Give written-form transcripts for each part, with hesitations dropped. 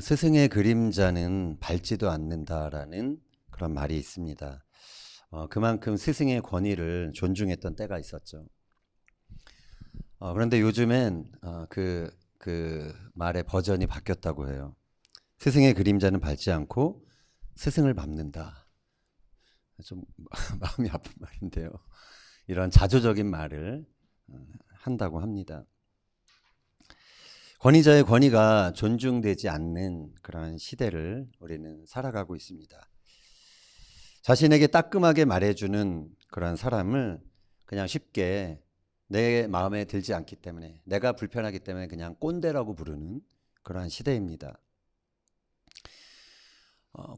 스승의 그림자는 밟지도 않는다라는 그런 말이 있습니다. 그만큼 스승의 권위를 존중했던 때가 있었죠. 그런데 요즘엔 그 말의 버전이 바뀌었다고 해요. 스승의 그림자는 밟지 않고 스승을 밟는다. 좀 마음이 아픈 말인데요. 이런 자조적인 말을 한다고 합니다. 권위자의 권위가 존중되지 않는 그런 시대를 우리는 살아가고 있습니다. 자신에게 따끔하게 말해주는 그런 사람을 그냥 쉽게 내 마음에 들지 않기 때문에, 내가 불편하기 때문에 그냥 꼰대라고 부르는 그러한 시대입니다.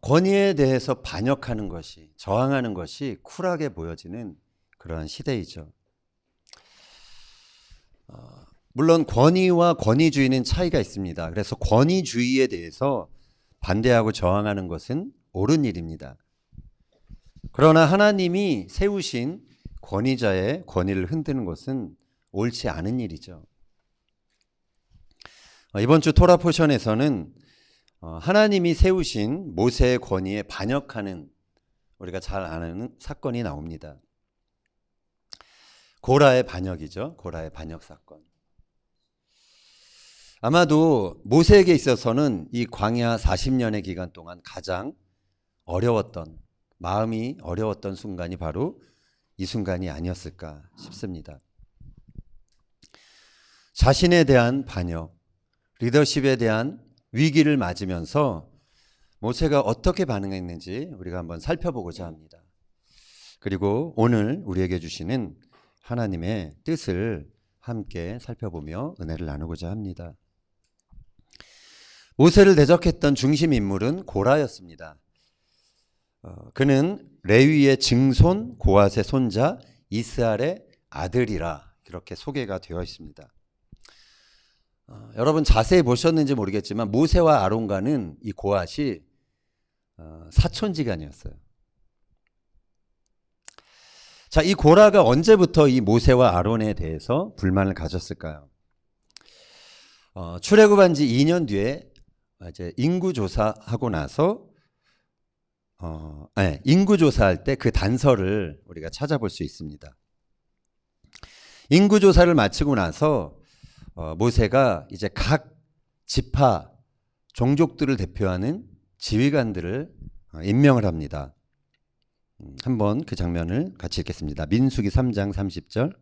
권위에 대해서 반역하는 것이, 저항하는 것이 쿨하게 보여지는 그러한 시대이죠. 물론 권위와 권위주의는 차이가 있습니다. 그래서 권위주의에 대해서 반대하고 저항하는 것은 옳은 일입니다. 그러나 하나님이 세우신 권위자의 권위를 흔드는 것은 옳지 않은 일이죠. 이번 주 토라 포션에서는 하나님이 세우신 모세의 권위에 반역하는, 우리가 잘 아는 사건이 나옵니다. 고라의 반역이죠. 고라의 반역 사건. 아마도 모세에게 있어서는 이 광야 40년의 기간 동안 가장 어려웠던, 마음이 어려웠던 순간이 바로 이 순간이 아니었을까 싶습니다. 자신에 대한 반역, 리더십에 대한 위기를 맞으면서 모세가 어떻게 반응했는지 우리가 한번 살펴보고자 합니다. 그리고 오늘 우리에게 주시는 하나님의 뜻을 함께 살펴보며 은혜를 나누고자 합니다. 모세를 대적했던 중심 인물은 고라였습니다. 그는 레위의 증손 고핫의 손자 이스할의 아들이라 이렇게 소개가 되어 있습니다. 여러분 자세히 보셨는지 모르겠지만 모세와 아론과는 이 고핫이 사촌지간이었어요. 자, 이 고라가 언제부터 이 모세와 아론에 대해서 불만을 가졌을까요? 출애굽한 지 2년 뒤에 이제 인구조사하고 나서 인구조사할 때 그 단서를 우리가 찾아볼 수 있습니다. 인구조사를 마치고 나서 모세가 이제 각 지파 종족들을 대표하는 지휘관들을 임명을 합니다. 한번 그 장면을 같이 읽겠습니다. 민수기 3장 30절.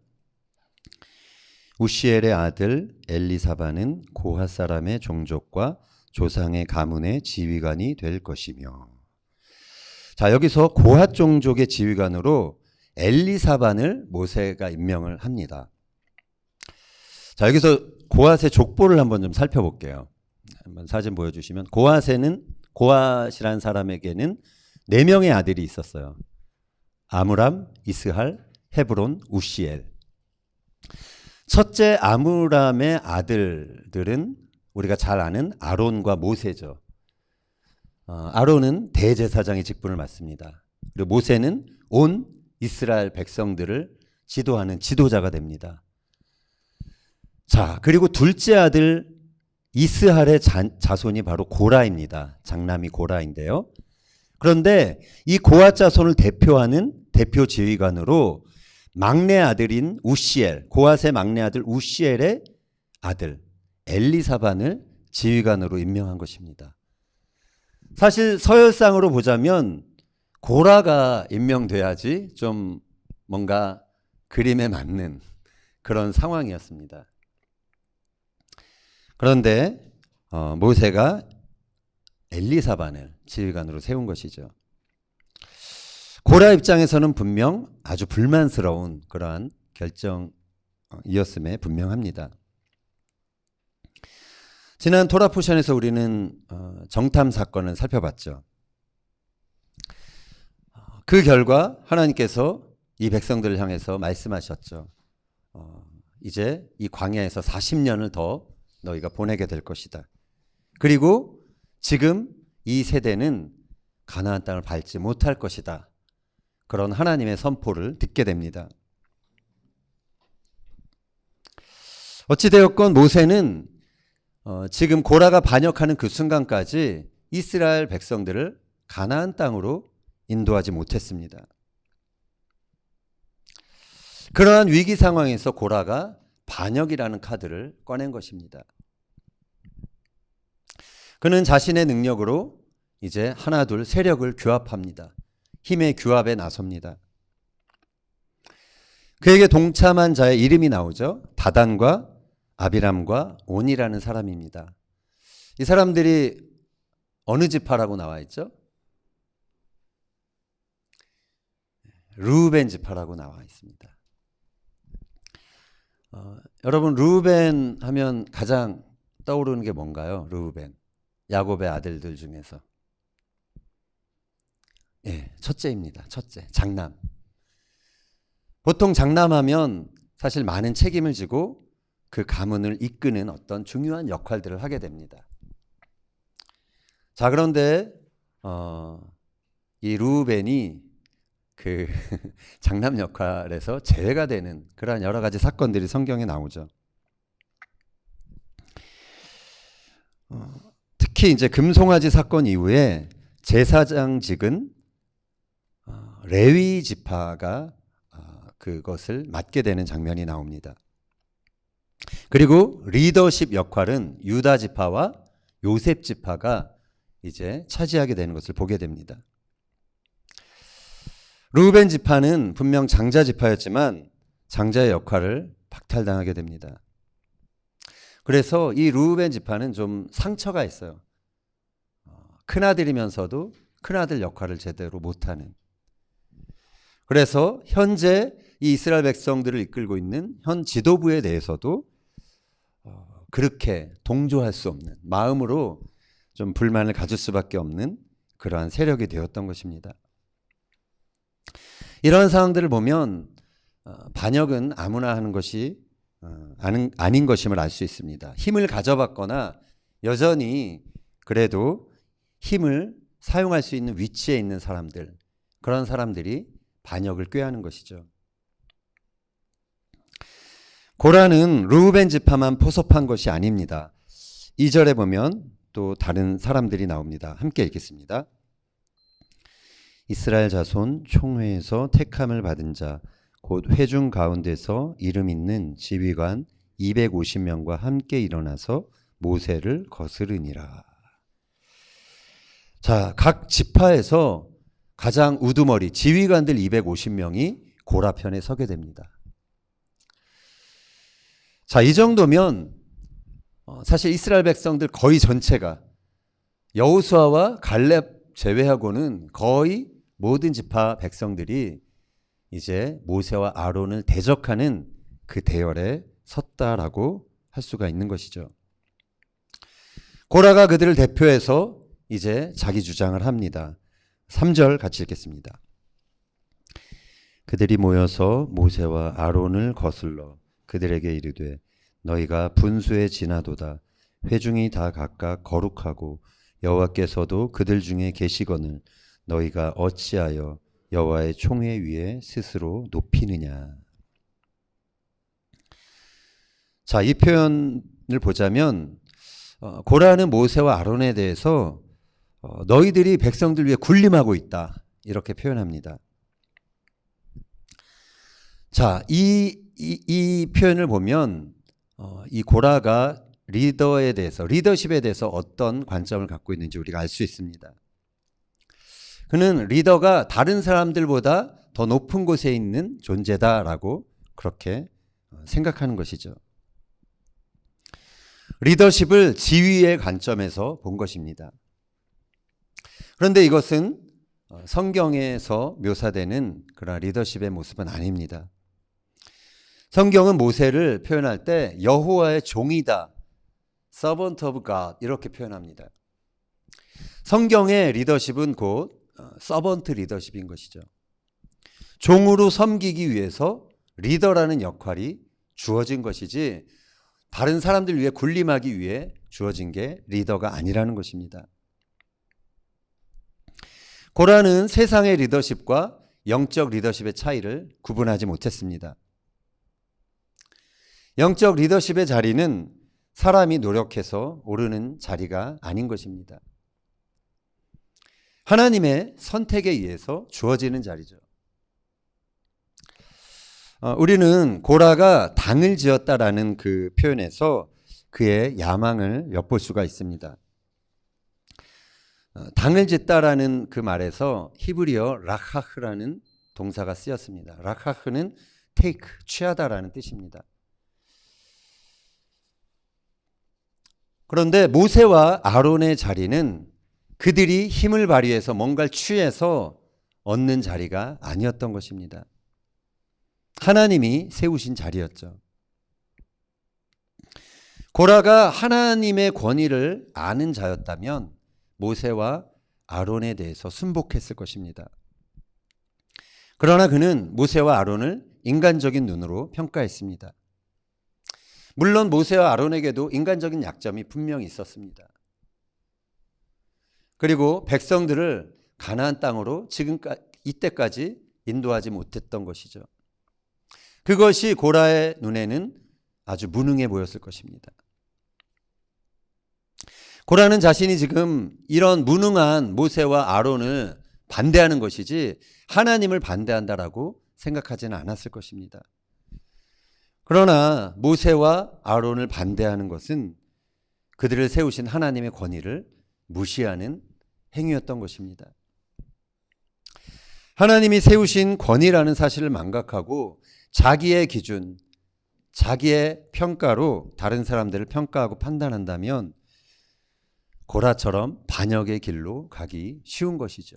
우시엘의 아들 엘리사바는 고핫 사람의 종족과 조상의 가문의 지휘관이 될 것이며. 자, 여기서 고핫 종족의 지휘관으로 엘리사반을 모세가 임명을 합니다. 자, 여기서 고핫의 족보를 한번 좀 살펴볼게요. 한번 사진 보여주시면, 고핫이라는 사람에게는 4명의 아들이 있었어요. 아므람, 이스할, 헤브론, 우시엘. 첫째 아므람의 아들들은 우리가 잘 아는 아론과 모세죠. 아론은 대제사장의 직분을 맡습니다. 그리고 모세는 온 이스라엘 백성들을 지도하는 지도자가 됩니다. 자, 그리고 둘째 아들 이스할의 자손이 바로 고라입니다. 장남이 고라인데요. 그런데 이 고핫 자손을 대표하는 대표 지휘관으로 막내 아들인 우시엘, 고핫의 막내 아들 우시엘의 아들 엘리사반을 지휘관으로 임명한 것입니다. 사실 서열상으로 보자면 고라가 임명돼야지 좀 뭔가 그림에 맞는 그런 상황이었습니다. 그런데 모세가 엘리사반을 지휘관으로 세운 것이죠. 고라 입장에서는 분명 아주 불만스러운 그러한 결정이었음에 분명합니다. 지난 토라 포션에서 우리는 정탐 사건을 살펴봤죠. 그 결과 하나님께서 이 백성들을 향해서 말씀하셨죠. 이제 이 광야에서 40년을 더 너희가 보내게 될 것이다. 그리고 지금 이 세대는 가나안 땅을 밟지 못할 것이다. 그런 하나님의 선포를 듣게 됩니다. 어찌되었건 모세는 지금 고라가 반역하는 그 순간까지 이스라엘 백성들을 가나안 땅으로 인도하지 못했습니다. 그러한 위기 상황에서 고라가 반역이라는 카드를 꺼낸 것입니다. 그는 자신의 능력으로 이제 하나둘 세력을 규합합니다. 힘의 규합에 나섭니다. 그에게 동참한 자의 이름이 나오죠. 다단과 아비람과 온이라는 사람입니다. 이 사람들이 어느 지파라고 나와 있죠? 르우벤 지파라고 나와 있습니다. 여러분, 르우벤 하면 가장 떠오르는 게 뭔가요? 르우벤, 야곱의 아들들 중에서 첫째입니다. 첫째, 장남. 보통 장남하면 사실 많은 책임을 지고 그 가문을 이끄는 어떤 중요한 역할들을 하게 됩니다. 자, 그런데 이 르우벤이 그 장남 역할에서 제외가 되는 그러한 여러 가지 사건들이 성경에 나오죠. 특히 이제 금송아지 사건 이후에 제사장직은 레위 지파가 그것을 맡게 되는 장면이 나옵니다. 그리고 리더십 역할은 유다 지파와 요셉 지파가 이제 차지하게 되는 것을 보게 됩니다. 르우벤 지파는 분명 장자 지파였지만 장자의 역할을 박탈당하게 됩니다. 그래서 이 르우벤 지파는 좀 상처가 있어요. 큰아들이면서도 큰아들 역할을 제대로 못하는. 그래서 현재 이 이스라엘 백성들을 이끌고 있는 현 지도부에 대해서도 그렇게 동조할 수 없는 마음으로 좀 불만을 가질 수밖에 없는 그러한 세력이 되었던 것입니다. 이런 상황들을 보면 반역은 아무나 하는 것이 아닌 것임을 알 수 있습니다. 힘을 가져봤거나 여전히 그래도 힘을 사용할 수 있는 위치에 있는 사람들, 그런 사람들이 반역을 꾀하는 것이죠. 고라는 르우벤 지파만 포섭한 것이 아닙니다. 2절에 보면 또 다른 사람들이 나옵니다. 함께 읽겠습니다. 이스라엘 자손 총회에서 택함을 받은 자 곧 회중 가운데서 이름 있는 지휘관 250명과 함께 일어나서 모세를 거스르니라. 자, 각 지파에서 가장 우두머리 지휘관들 250명이 고라 편에 서게 됩니다. 자, 이 정도면 사실 이스라엘 백성들 거의 전체가 여호수아와 갈렙 제외하고는 거의 모든 지파 백성들이 이제 모세와 아론을 대적하는 그 대열에 섰다라고 할 수가 있는 것이죠. 고라가 그들을 대표해서 이제 자기 주장을 합니다. 3절 같이 읽겠습니다. 그들이 모여서 모세와 아론을 거슬러 그들에게 이르되 너희가 분수에 지나도다. 회중이 다 각각 거룩하고 여호와께서도 그들 중에 계시거늘 너희가 어찌하여 여호와의 총회 위에 스스로 높이느냐. 자, 이 표현을 보자면 고라는 모세와 아론에 대해서 너희들이 백성들 위해 군림하고 있다 이렇게 표현합니다. 자, 이 표현을 보면 이 고라가 리더에 대해서 리더십에 대해서 어떤 관점을 갖고 있는지 우리가 알 수 있습니다. 그는 리더가 다른 사람들보다 더 높은 곳에 있는 존재다라고 그렇게 생각하는 것이죠. 리더십을 지위의 관점에서 본 것입니다. 그런데 이것은 성경에서 묘사되는 그런 리더십의 모습은 아닙니다. 성경은 모세를 표현할 때 여호와의 종이다, servant of God 이렇게 표현합니다. 성경의 리더십은 곧 서번트 리더십인 것이죠. 종으로 섬기기 위해서 리더라는 역할이 주어진 것이지 다른 사람들 위해 군림하기 위해 주어진 게 리더가 아니라는 것입니다. 고라는 세상의 리더십과 영적 리더십의 차이를 구분하지 못했습니다. 영적 리더십의 자리는 사람이 노력해서 오르는 자리가 아닌 것입니다. 하나님의 선택에 의해서 주어지는 자리죠. 우리는 고라가 당을 지었다라는 그 표현에서 그의 야망을 엿볼 수가 있습니다. 당을 짓다라는 그 말에서 히브리어 락하흐라는 동사가 쓰였습니다. 락하흐는 take, 취하다라는 뜻입니다. 그런데 모세와 아론의 자리는 그들이 힘을 발휘해서 뭔가를 취해서 얻는 자리가 아니었던 것입니다. 하나님이 세우신 자리였죠. 고라가 하나님의 권위를 아는 자였다면 모세와 아론에 대해서 순복했을 것입니다. 그러나 그는 모세와 아론을 인간적인 눈으로 평가했습니다. 물론 모세와 아론에게도 인간적인 약점이 분명히 있었습니다. 그리고 백성들을 가나안 땅으로 지금까지 이때까지 인도하지 못했던 것이죠. 그것이 고라의 눈에는 아주 무능해 보였을 것입니다. 고라는 자신이 지금 이런 무능한 모세와 아론을 반대하는 것이지 하나님을 반대한다라고 생각하지는 않았을 것입니다. 그러나 모세와 아론을 반대하는 것은 그들을 세우신 하나님의 권위를 무시하는 행위였던 것입니다. 하나님이 세우신 권위라는 사실을 망각하고 자기의 기준, 자기의 평가로 다른 사람들을 평가하고 판단한다면 고라처럼 반역의 길로 가기 쉬운 것이죠.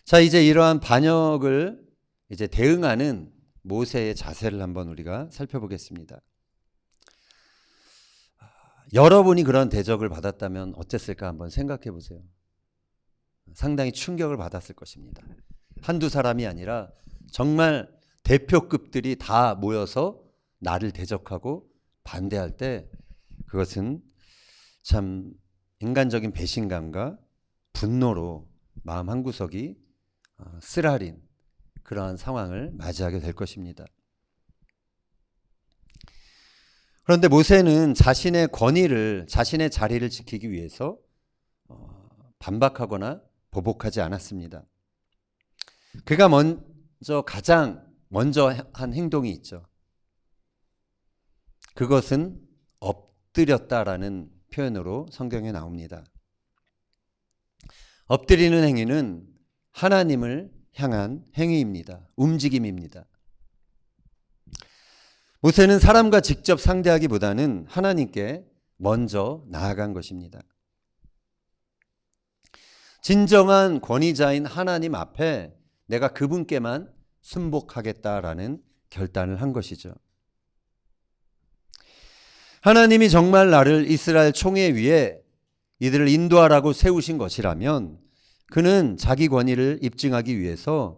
자, 이제 이러한 반역을 이제 대응하는 모세의 자세를 한번 우리가 살펴보겠습니다. 여러분이 그런 대적을 받았다면 어땠을까 한번 생각해 보세요. 상당히 충격을 받았을 것입니다. 한두 사람이 아니라 정말 대표급들이 다 모여서 나를 대적하고 반대할 때 그것은 참 인간적인 배신감과 분노로 마음 한구석이 쓰라린 그러한 상황을 맞이하게 될 것입니다. 그런데 모세는 자신의 권위를, 자신의 자리를 지키기 위해서 반박하거나 보복하지 않았습니다. 그가 가장 먼저 한 행동이 있죠. 그것은 엎드렸다라는 표현으로 성경에 나옵니다. 엎드리는 행위는 하나님을 향한 행위입니다. 움직임입니다. 모세는 사람과 직접 상대하기보다는 하나님께 먼저 나아간 것입니다. 진정한 권위자인 하나님 앞에 내가 그분께만 순복하겠다라는 결단을 한 것이죠. 하나님이 정말 나를 이스라엘 총회 위에 이들을 인도하라고 세우신 것이라면 그는 자기 권위를 입증하기 위해서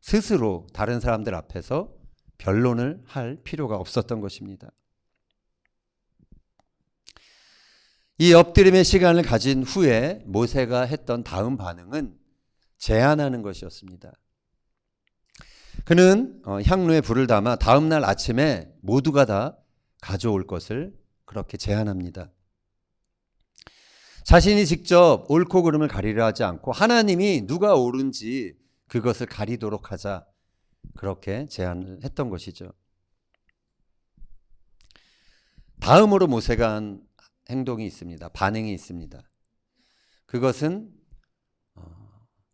스스로 다른 사람들 앞에서 변론을 할 필요가 없었던 것입니다. 이 엎드림의 시간을 가진 후에 모세가 했던 다음 반응은 제안하는 것이었습니다. 그는 향로에 불을 담아 다음 날 아침에 모두가 다 가져올 것을 그렇게 제안합니다. 자신이 직접 옳고 그름을 가리려 하지 않고 하나님이 누가 옳은지 그것을 가리도록 하자, 그렇게 제안을 했던 것이죠. 다음으로 모세가 한 행동이 있습니다. 반응이 있습니다. 그것은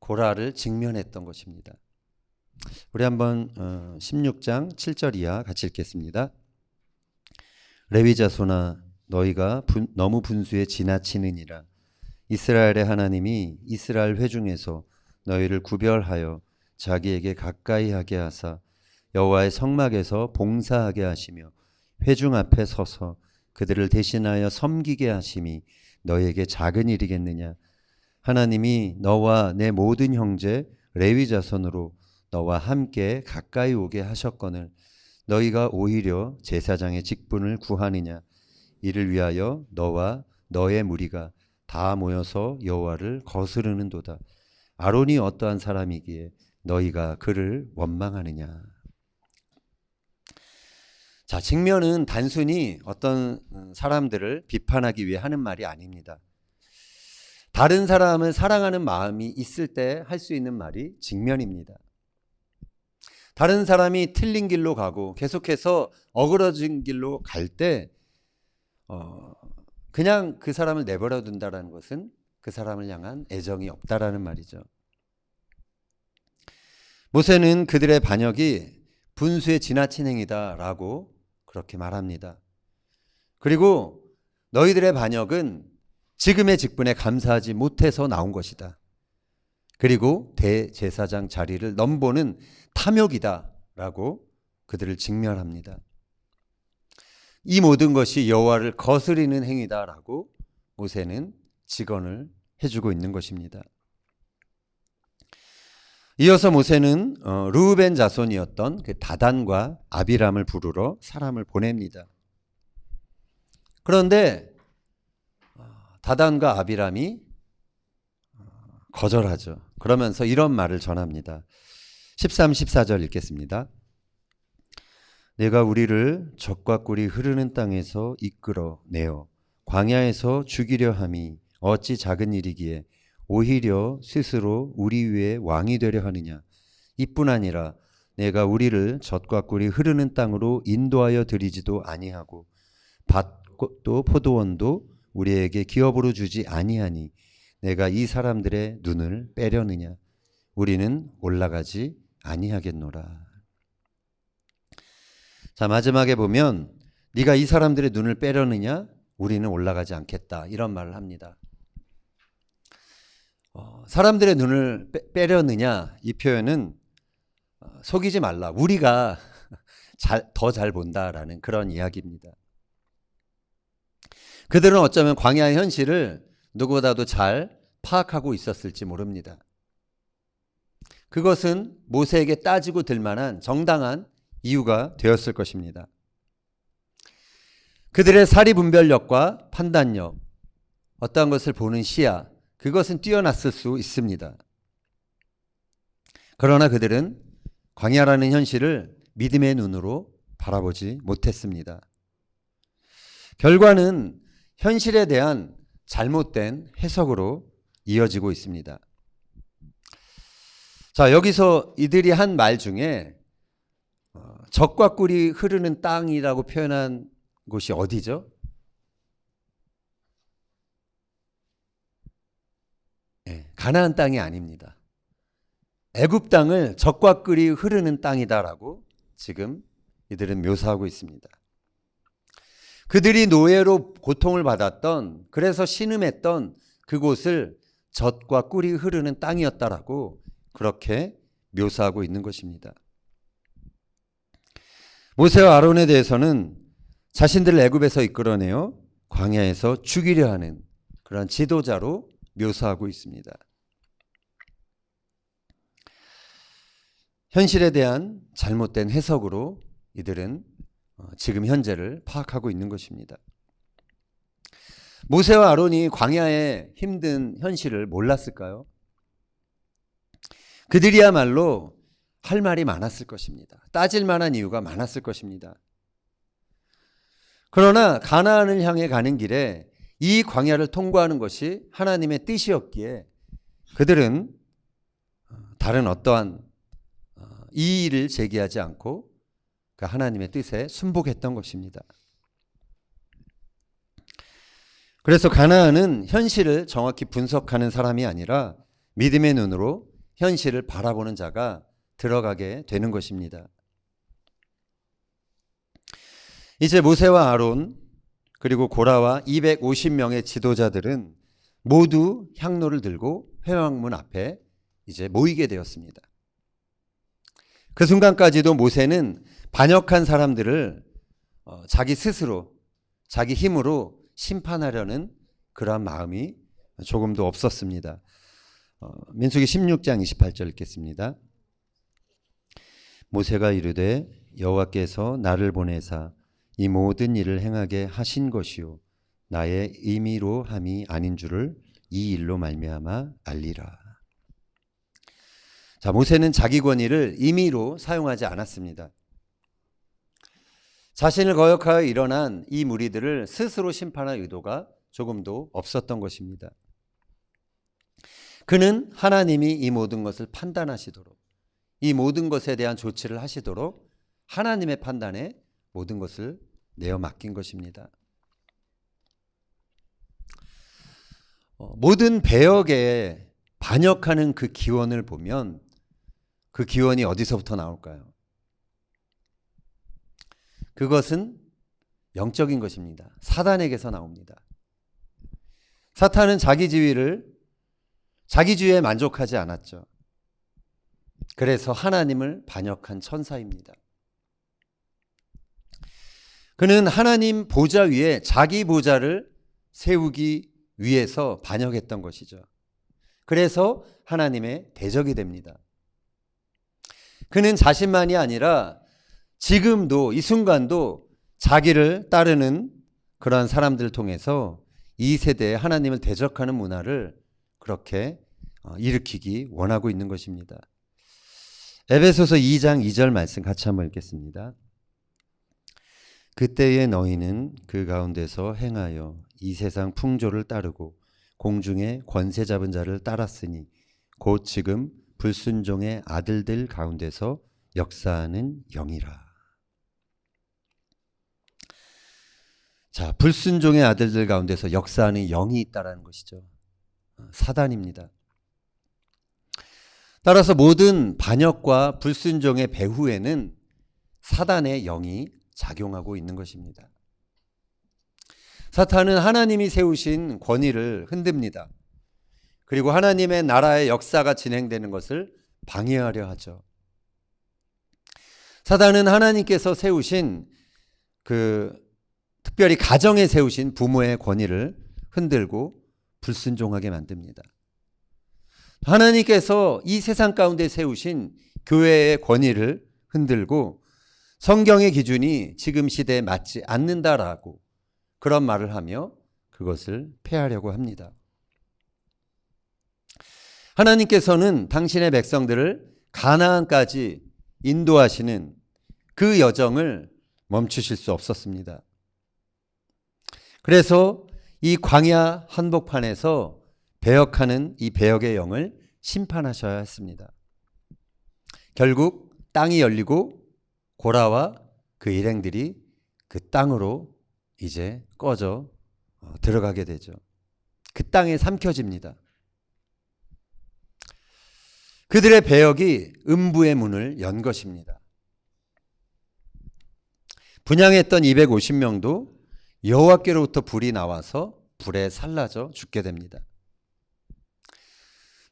고라를 직면했던 것입니다. 우리 한번 16장 7절 이하 같이 읽겠습니다. 레위 자손아 너희가 너무 분수에 지나치느니라. 이스라엘의 하나님이 이스라엘 회중에서 너희를 구별하여 자기에게 가까이 하게 하사 여호와의 성막에서 봉사하게 하시며 회중 앞에 서서 그들을 대신하여 섬기게 하심이 너희에게 작은 일이겠느냐. 하나님이 너와 내 모든 형제 레위 자손으로 너와 함께 가까이 오게 하셨거늘 너희가 오히려 제사장의 직분을 구하느냐. 이를 위하여 너와 너의 무리가 다 모여서 여호와를 거스르는도다. 아론이 어떠한 사람이기에 너희가 그를 원망하느냐. 자, 직면은 단순히 어떤 사람들을 비판하기 위해 하는 말이 아닙니다. 다른 사람을 사랑하는 마음이 있을 때 할 수 있는 말이 직면입니다. 다른 사람이 틀린 길로 가고 계속해서 어그러진 길로 갈 때 그냥 그 사람을 내버려 둔다는 것은 그 사람을 향한 애정이 없다라는 말이죠. 모세는 그들의 반역이 분수의 지나친 행위다라고 그렇게 말합니다. 그리고 너희들의 반역은 지금의 직분에 감사하지 못해서 나온 것이다. 그리고 대제사장 자리를 넘보는 탐욕이다라고 그들을 직면합니다. 이 모든 것이 여호와를 거스리는 행위다라고 모세는 직언을 해주고 있는 것입니다. 이어서 모세는 르우벤 자손이었던 그 다단과 아비람을 부르러 사람을 보냅니다. 그런데 다단과 아비람이 거절하죠. 그러면서 이런 말을 전합니다. 13, 14절 읽겠습니다. 내가 우리를 적과 꿀이 흐르는 땅에서 이끌어 내어 광야에서 죽이려 함이 어찌 작은 일이기에 오히려 스스로 우리 위에 왕이 되려 하느냐. 이뿐 아니라 내가 우리를 젖과 꿀이 흐르는 땅으로 인도하여 드리지도 아니하고 밭도 포도원도 우리에게 기업으로 주지 아니하니 내가 이 사람들의 눈을 빼려느냐. 우리는 올라가지 아니하겠노라. 자, 마지막에 보면 네가 이 사람들의 눈을 빼려느냐. 우리는 올라가지 않겠다. 이런 말을 합니다. 사람들의 눈을 빼려느냐, 이 표현은 속이지 말라. 우리가 더 잘 본다라는 그런 이야기입니다. 그들은 어쩌면 광야의 현실을 누구보다도 잘 파악하고 있었을지 모릅니다. 그것은 모세에게 따지고 들 만한 정당한 이유가 되었을 것입니다. 그들의 사리분별력과 판단력, 어떠한 것을 보는 시야, 그것은 뛰어났을 수 있습니다. 그러나 그들은 광야라는 현실을 믿음의 눈으로 바라보지 못했습니다. 결과는 현실에 대한 잘못된 해석으로 이어지고 있습니다. 자, 여기서 이들이 한 말 중에 젖과 꿀이 흐르는 땅이라고 표현한 곳이 어디죠? 가나안 땅이 아닙니다. 애굽 땅을 젖과 꿀이 흐르는 땅이다라고 지금 이들은 묘사하고 있습니다. 그들이 노예로 고통을 받았던, 그래서 신음했던 그곳을 젖과 꿀이 흐르는 땅이었다라고 그렇게 묘사하고 있는 것입니다. 모세와 아론에 대해서는 자신들을 애굽에서 이끌어내어 광야에서 죽이려 하는 그런 지도자로 묘사하고 있습니다. 현실에 대한 잘못된 해석으로 이들은 지금 현재를 파악하고 있는 것입니다. 모세와 아론이 광야의 힘든 현실을 몰랐을까요? 그들이야말로 할 말이 많았을 것입니다. 따질 만한 이유가 많았을 것입니다. 그러나 가나안을 향해 가는 길에 이 광야를 통과하는 것이 하나님의 뜻이었기에 그들은 다른 어떠한 이의를 제기하지 않고 그 하나님의 뜻에 순복했던 것입니다. 그래서 가나안은 현실을 정확히 분석하는 사람이 아니라 믿음의 눈으로 현실을 바라보는 자가 들어가게 되는 것입니다. 이제 모세와 아론 그리고 고라와 250명의 지도자들은 모두 향로를 들고 회막문 앞에 이제 모이게 되었습니다. 그 순간까지도 모세는 반역한 사람들을 자기 스스로 자기 힘으로 심판하려는 그러한 마음이 조금도 없었습니다. 민수기 16장 28절 읽겠습니다. 모세가 이르되 여호와께서 나를 보내사 이 모든 일을 행하게 하신 것이요 나의 임의로 함이 아닌 줄을 이 일로 말미암아 알리라. 자, 모세는 자기 권위를 임의로 사용하지 않았습니다. 자신을 거역하여 일어난 이 무리들을 스스로 심판할 의도가 조금도 없었던 것입니다. 그는 하나님이 이 모든 것을 판단하시도록, 이 모든 것에 대한 조치를 하시도록 하나님의 판단에 모든 것을 내어 맡긴 것입니다. 모든 배역에 반역하는 그 기원을 보면 그 기원이 어디서부터 나올까요? 그것은 영적인 것입니다. 사단에게서 나옵니다. 사탄은 자기 지위에 만족하지 않았죠. 그래서 하나님을 반역한 천사입니다. 그는 하나님 보좌 위에 자기 보좌를 세우기 위해서 반역했던 것이죠. 그래서 하나님의 대적이 됩니다. 그는 자신만이 아니라 지금도 이 순간도 자기를 따르는 그러한 사람들을 통해서 이 세대에 하나님을 대적하는 문화를 그렇게 일으키기 원하고 있는 것입니다. 에베소서 2장 2절 말씀 같이 한번 읽겠습니다. 그때에 너희는 그 가운데서 행하여 이 세상 풍조를 따르고 공중의 권세 잡은 자를 따랐으니 곧 지금 불순종의 아들들 가운데서 역사하는 영이라. 자, 불순종의 아들들 가운데서 역사하는 영이 있다라는 것이죠. 사단입니다. 따라서 모든 반역과 불순종의 배후에는 사단의 영이 작용하고 있는 것입니다. 사탄은 하나님이 세우신 권위를 흔듭니다. 그리고 하나님의 나라의 역사가 진행되는 것을 방해하려 하죠. 사단은 하나님께서 세우신 특별히 가정에 세우신 부모의 권위를 흔들고 불순종하게 만듭니다. 하나님께서 이 세상 가운데 세우신 교회의 권위를 흔들고 성경의 기준이 지금 시대에 맞지 않는다라고 그런 말을 하며 그것을 폐하려고 합니다. 하나님께서는 당신의 백성들을 가나안까지 인도하시는 그 여정을 멈추실 수 없었습니다. 그래서 이 광야 한복판에서 배역하는 이 배역의 영을 심판하셔야 했습니다. 결국 땅이 열리고 고라와 그 일행들이 그 땅으로 이제 꺼져 들어가게 되죠. 그 땅에 삼켜집니다. 그들의 배역이 음부의 문을 연 것입니다. 분향했던 250명도 여호와께로부터 불이 나와서 불에 살라져 죽게 됩니다.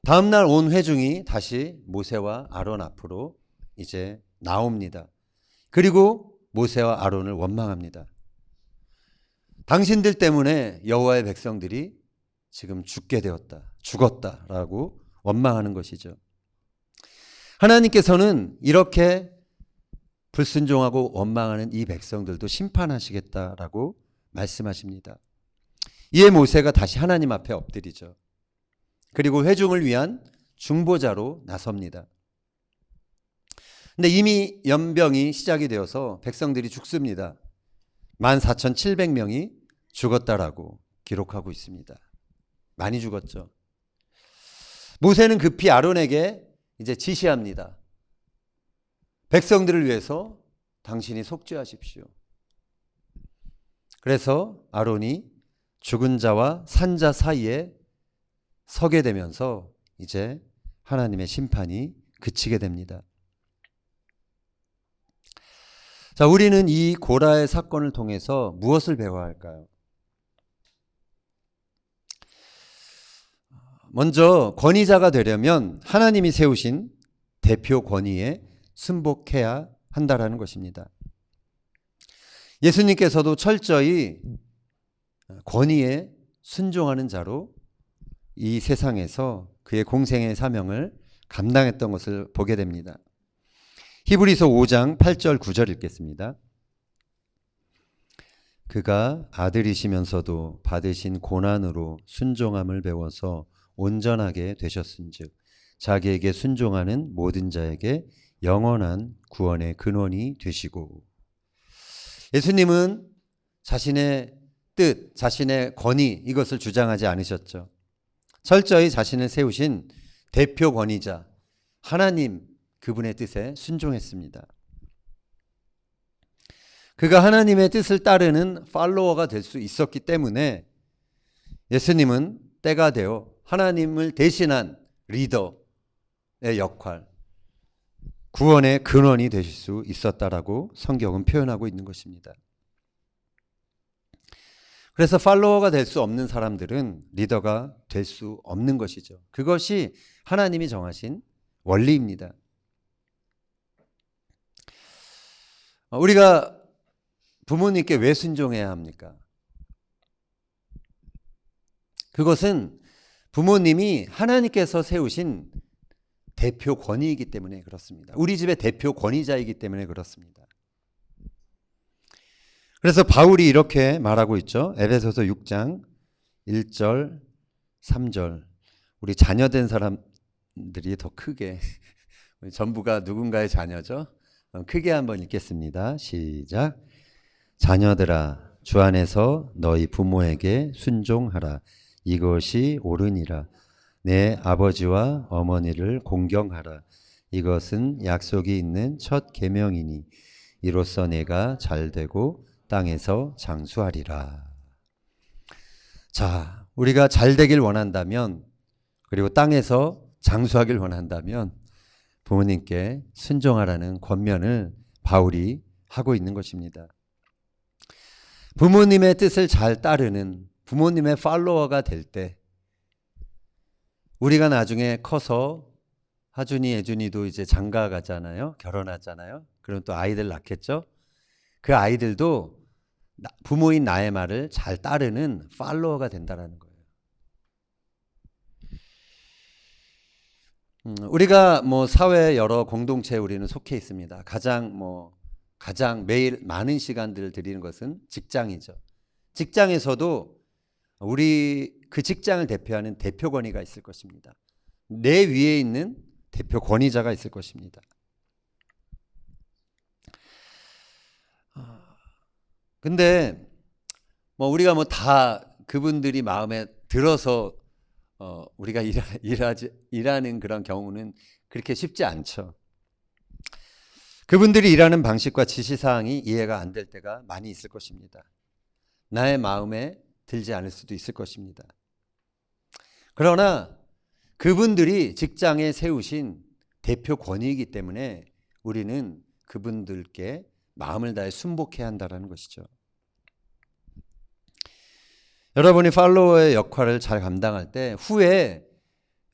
다음날 온 회중이 다시 모세와 아론 앞으로 이제 나옵니다. 그리고 모세와 아론을 원망합니다. 당신들 때문에 여호와의 백성들이 지금 죽었다라고 원망하는 것이죠. 하나님께서는 이렇게 불순종하고 원망하는 이 백성들도 심판하시겠다라고 말씀하십니다. 이에 모세가 다시 하나님 앞에 엎드리죠. 그리고 회중을 위한 중보자로 나섭니다. 근데 이미 연병이 시작이 되어서 백성들이 죽습니다. 14,700명이 죽었다라고 기록하고 있습니다. 많이 죽었죠. 모세는 급히 아론에게 이제 지시합니다. 백성들을 위해서 당신이 속죄하십시오. 그래서 아론이 죽은 자와 산 자 사이에 서게 되면서 이제 하나님의 심판이 그치게 됩니다. 자, 우리는 이 고라의 사건을 통해서 무엇을 배워야 할까요? 먼저 권위자가 되려면 하나님이 세우신 대표 권위에 순복해야 한다라는 것입니다. 예수님께서도 철저히 권위에 순종하는 자로 이 세상에서 그의 공생의 사명을 감당했던 것을 보게 됩니다. 히브리서 5장 8절 9절 읽겠습니다. 그가 아들이시면서도 받으신 고난으로 순종함을 배워서 온전하게 되셨은즉 자기에게 순종하는 모든 자에게 영원한 구원의 근원이 되시고. 예수님은 자신의 뜻, 자신의 권위 이것을 주장하지 않으셨죠. 철저히 자신을 세우신 대표 권위자 하나님 그분의 뜻에 순종했습니다. 그가 하나님의 뜻을 따르는 팔로워가 될 수 있었기 때문에 예수님은 때가 되어 하나님을 대신한 리더의 역할, 구원의 근원이 되실 수 있었다라고 성경은 표현하고 있는 것입니다. 그래서 팔로워가 될 수 없는 사람들은 리더가 될 수 없는 것이죠. 그것이 하나님이 정하신 원리입니다. 우리가 부모님께 왜 순종해야 합니까? 그것은 부모님이 하나님께서 세우신 대표 권위이기 때문에 그렇습니다. 우리 집의 대표 권위자이기 때문에 그렇습니다. 그래서 바울이 이렇게 말하고 있죠. 에베소서 6장 1절 3절. 우리 자녀된 사람들이 더 크게, 전부가 누군가의 자녀죠. 크게 한번 읽겠습니다. 시작. 자녀들아 주 안에서 너희 부모에게 순종하라. 이것이 옳으니라. 내 아버지와 어머니를 공경하라. 이것은 약속이 있는 첫 계명이니 이로써 내가 잘되고 땅에서 장수하리라. 자, 우리가 잘되길 원한다면, 그리고 땅에서 장수하길 원한다면 부모님께 순종하라는 권면을 바울이 하고 있는 것입니다. 부모님의 뜻을 잘 따르는 부모님의 팔로워가 될 때 우리가 나중에 커서 하준이, 예준이도 이제 장가 가잖아요. 결혼하잖아요. 그럼 또 아이들 낳겠죠. 그 아이들도 부모인 나의 말을 잘 따르는 팔로워가 된다는 거예요. 우리가 사회 여러 공동체에 우리는 속해 있습니다. 가장 매일 많은 시간들을 드리는 것은 직장이죠. 직장에서도 우리 그 직장을 대표하는 대표 권위가 있을 것입니다. 내 위에 있는 대표 권위자가 있을 것입니다. 근데 우리가 다 그분들이 마음에 들어서 우리가 일하는 그런 경우는 그렇게 쉽지 않죠. 그분들이 일하는 방식과 지시사항이 이해가 안 될 때가 많이 있을 것입니다. 나의 마음에 들지 않을 수도 있을 것입니다. 그러나 그분들이 직장에 세우신 대표 권위이기 때문에 우리는 그분들께 마음을 다해 순복해야 한다는 것이죠. 여러분이 팔로워의 역할을 잘 감당할 때 후에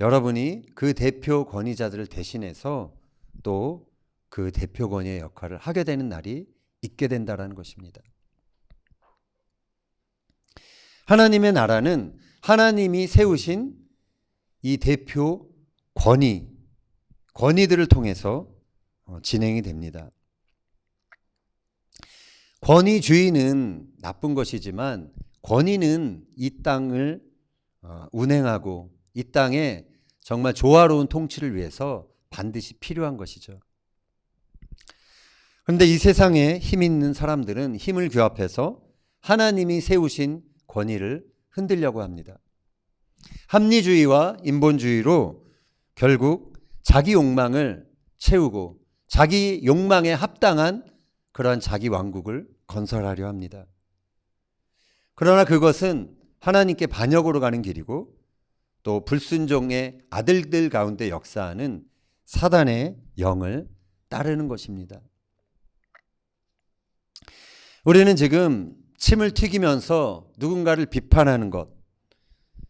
여러분이 그 대표 권위자들을 대신해서 또 그 대표 권위의 역할을 하게 되는 날이 있게 된다는 것입니다. 하나님의 나라는 하나님이 세우신 이 대표 권위들을 통해서 진행이 됩니다. 권위주의는 나쁜 것이지만 권위는 이 땅을 운행하고 이 땅에 정말 조화로운 통치를 위해서 반드시 필요한 것이죠. 그런데 이 세상에 힘 있는 사람들은 힘을 규합해서 하나님이 세우신 권위를 흔들려고 합니다. 합리주의와 인본주의로 결국 자기 욕망을 채우고 자기 욕망에 합당한 그러한 자기 왕국을 건설하려 합니다. 그러나 그것은 하나님께 반역으로 가는 길이고 또 불순종의 아들들 가운데 역사하는 사단의 영을 따르는 것입니다. 우리는 지금 침을 튀기면서 누군가를 비판하는 것,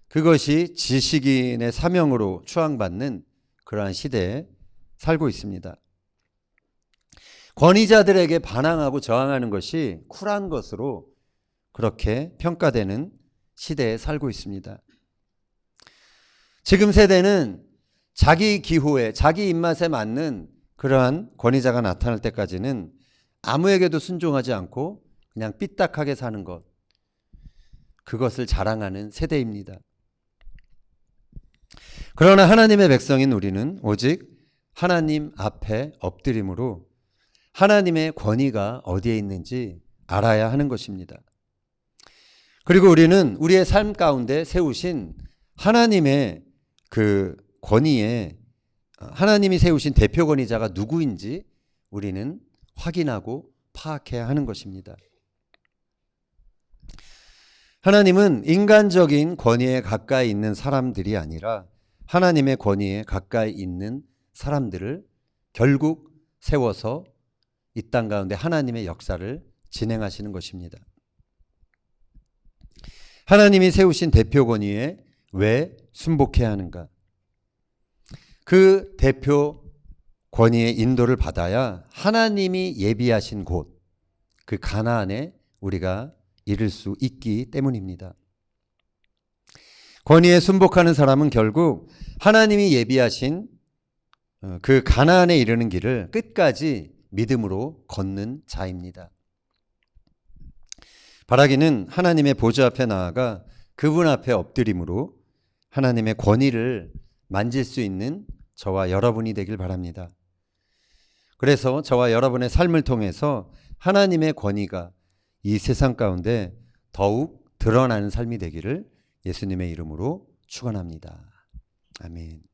그것이 지식인의 사명으로 추앙받는 그러한 시대에 살고 있습니다. 권위자들에게 반항하고 저항하는 것이 쿨한 것으로 그렇게 평가되는 시대에 살고 있습니다. 지금 세대는 자기 기호에, 자기 입맛에 맞는 그러한 권위자가 나타날 때까지는 아무에게도 순종하지 않고 그냥 삐딱하게 사는 것, 그것을 자랑하는 세대입니다. 그러나 하나님의 백성인 우리는 오직 하나님 앞에 엎드림으로 하나님의 권위가 어디에 있는지 알아야 하는 것입니다. 그리고 우리는 우리의 삶 가운데 세우신 하나님의 그 권위에 하나님이 세우신 대표 권위자가 누구인지 우리는 확인하고 파악해야 하는 것입니다. 하나님은 인간적인 권위에 가까이 있는 사람들이 아니라 하나님의 권위에 가까이 있는 사람들을 결국 세워서 이 땅 가운데 하나님의 역사를 진행하시는 것입니다. 하나님이 세우신 대표 권위에 왜 순복해야 하는가? 그 대표 권위의 인도를 받아야 하나님이 예비하신 곳, 그 가나안에 우리가 이를 수 있기 때문입니다. 권위에 순복하는 사람은 결국 하나님이 예비하신 그 가나안에 이르는 길을 끝까지 믿음으로 걷는 자입니다. 바라기는 하나님의 보좌 앞에 나아가 그분 앞에 엎드림으로 하나님의 권위를 만질 수 있는 저와 여러분이 되길 바랍니다. 그래서 저와 여러분의 삶을 통해서 하나님의 권위가 이 세상 가운데 더욱 드러나는 삶이 되기를 예수님의 이름으로 축원합니다. 아멘.